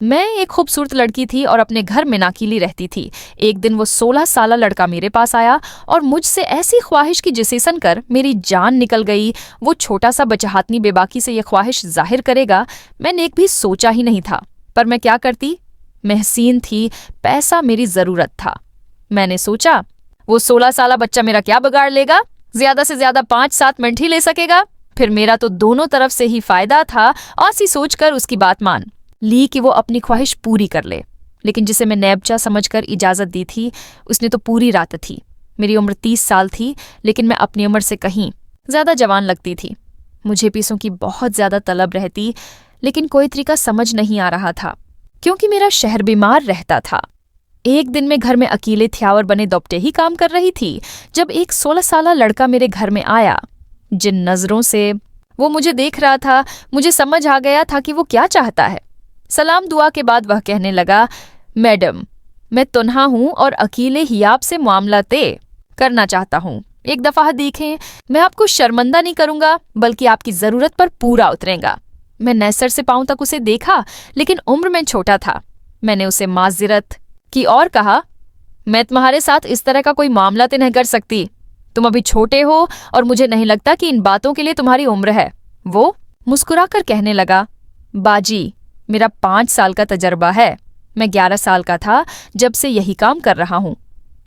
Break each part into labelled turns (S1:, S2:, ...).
S1: मैं एक खूबसूरत लड़की थी और अपने घर में नाकीली रहती थी। एक दिन वो 16 साला लड़का मेरे पास आया और मुझसे ऐसी ख्वाहिश की जिसे सुनकर मेरी जान निकल गई। वो छोटा सा बचहातनी बेबाकी से ये ख्वाहिश जाहिर करेगा, मैंने एक भी सोचा ही नहीं था। पर मैं क्या करती? मैं हसीन थी, पैसा मेरी जरूरत था। मैंने सोचा वो 16 साला बच्चा मेरा क्या बिगाड़ लेगा, ज्यादा से ज्यादा 5-7 मिनट ही ले सकेगा। फिर मेरा तो दोनों तरफ से ही फायदा था। ऐसी सोचकर उसकी बात मान ली कि वो अपनी ख्वाहिश पूरी कर ले। लेकिन जिसे मैं नैबचा समझकर इजाजत दी थी, उसने तो पूरी रात थी। मेरी उम्र 30 साल थी, लेकिन मैं अपनी उम्र से कहीं ज्यादा जवान लगती थी। मुझे पैसों की बहुत ज्यादा तलब रहती, लेकिन कोई तरीका समझ नहीं आ रहा था, क्योंकि मेरा शहर बीमार रहता था। एक दिन मैं घर में अकेले थ्यावर बने दोपटे ही काम कर रही थी, जब एक 16 साला लड़का मेरे घर में आया। जिन नजरों से वो मुझे देख रहा था, मुझे समझ आ गया था कि वो क्या चाहता है। सलाम दुआ के बाद वह कहने लगा, मैडम, मैं तन्हा हूँ और अकेले ही आपसे मामला तय करना चाहता हूँ। एक दफा देखें, मैं आपको शर्मिंदा नहीं करूंगा, बल्कि आपकी जरूरत पर पूरा उतरेगा। मैं नैसर से पांव तक उसे देखा, लेकिन उम्र में छोटा था। मैंने उसे माजरत की और कहा, मैं तुम्हारे साथ इस तरह का कोई मामला तय नहीं कर सकती। तुम अभी छोटे हो और मुझे नहीं लगता कि इन बातों के लिए तुम्हारी उम्र है। वो मुस्कुराकर कहने लगा, बाजी, मेरा 5 साल का तजर्बा है। मैं 11 साल का था जब से यही काम कर रहा हूँ।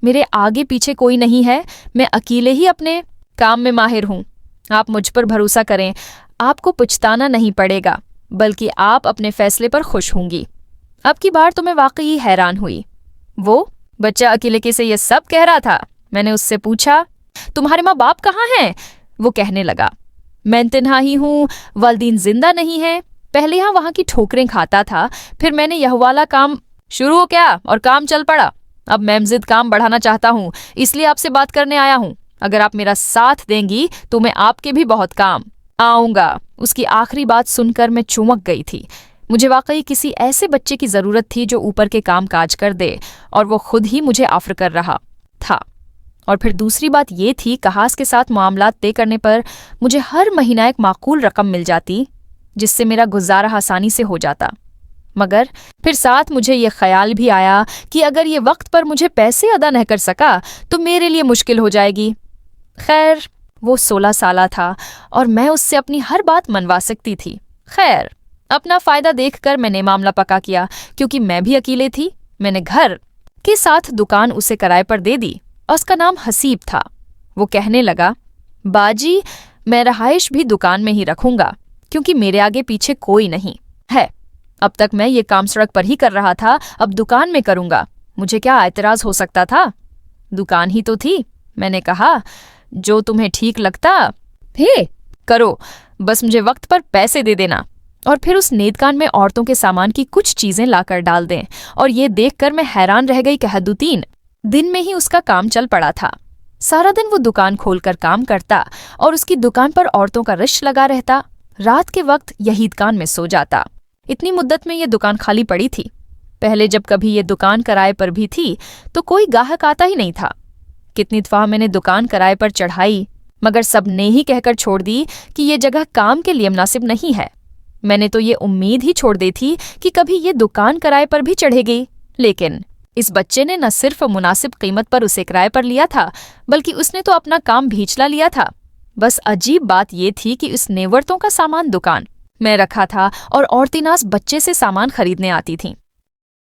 S1: मेरे आगे पीछे कोई नहीं है, मैं अकेले ही अपने काम में माहिर हूँ। आप मुझ पर भरोसा करें, आपको पछताना नहीं पड़ेगा, बल्कि आप अपने फैसले पर खुश होंगी। अब की बार तो मैं वाकई हैरान हुई। वो बच्चा अकेले कैसे ये सब कह रहा था? मैंने उससे पूछा, तुम्हारे माँ बाप कहाँ हैं? वो कहने लगा, मैं तन्हा ही हूँ, वालिदैन जिंदा नहीं है। पहले यहाँ वहाँ की ठोकरें खाता था, फिर मैंने यह वाला काम शुरू हो गया और काम चल पड़ा। अब मैं मज़ीद काम बढ़ाना चाहता हूँ, इसलिए आपसे बात करने आया हूँ। अगर आप मेरा साथ देंगी तो मैं आपके भी बहुत काम आऊँगा। उसकी आखिरी बात सुनकर मैं चौंक गई थी। मुझे वाकई किसी ऐसे बच्चे की ज़रूरत थी जो ऊपर के काम काज कर दे, और वो खुद ही मुझे ऑफर कर रहा था। और फिर दूसरी बात ये थी, कहास के साथ मामलात तय करने पर मुझे हर महीना एक माकूल रकम मिल जाती, जिससे मेरा गुजारा आसानी से हो जाता। मगर फिर साथ मुझे ये ख्याल भी आया कि अगर ये वक्त पर मुझे पैसे अदा नहीं कर सका तो मेरे लिए मुश्किल हो जाएगी। खैर, वो 16 साला था और मैं उससे अपनी हर बात मनवा सकती थी। खैर, अपना फायदा देखकर मैंने मामला पक्का किया, क्योंकि मैं भी अकेले थी। मैंने घर के साथ दुकान उसे किराए पर दे दी और उसका नाम हसीब था। वो कहने लगा, बाजी, मैं रहाइश भी दुकान में ही रखूंगा, क्योंकि मेरे आगे पीछे कोई नहीं है। अब तक मैं ये काम सड़क पर ही कर रहा था, अब दुकान में करूंगा। मुझे क्या एतराज हो सकता था? दुकान ही तो थी। मैंने कहा, जो तुम्हें ठीक लगता है करो, बस मुझे वक्त पर पैसे दे देना। और फिर उस नेदकान में औरतों के सामान की कुछ चीजें लाकर डाल दें। और ये देखकर मैं हैरान रह गई कि हदुतीन दिन में ही उसका काम चल पड़ा था। सारा दिन वो दुकान खोलकर काम करता और उसकी दुकान पर औरतों का रश लगा रहता। रात के वक्त यही दुकान में सो जाता। इतनी मुद्दत में ये दुकान खाली पड़ी थी। पहले जब कभी ये दुकान किराए पर भी थी तो कोई ग्राहक आता ही नहीं था। कितनी दफा मैंने दुकान किराए पर चढ़ाई, मगर सब ने ही कहकर छोड़ दी कि ये जगह काम के लिए मुनासिब नहीं है। मैंने तो ये उम्मीद ही छोड़ दी थी कि कभी ये दुकान किराए पर भी चढ़ेगी। लेकिन इस बच्चे ने न सिर्फ मुनासिब कीमत पर उसे किराए पर लिया था, बल्कि उसने तो अपना काम भीचला लिया था। बस अजीब बात ये थी कि उस नेवर्तों का सामान दुकान में रखा था और औरतें नास बच्चे से सामान खरीदने आती थीं।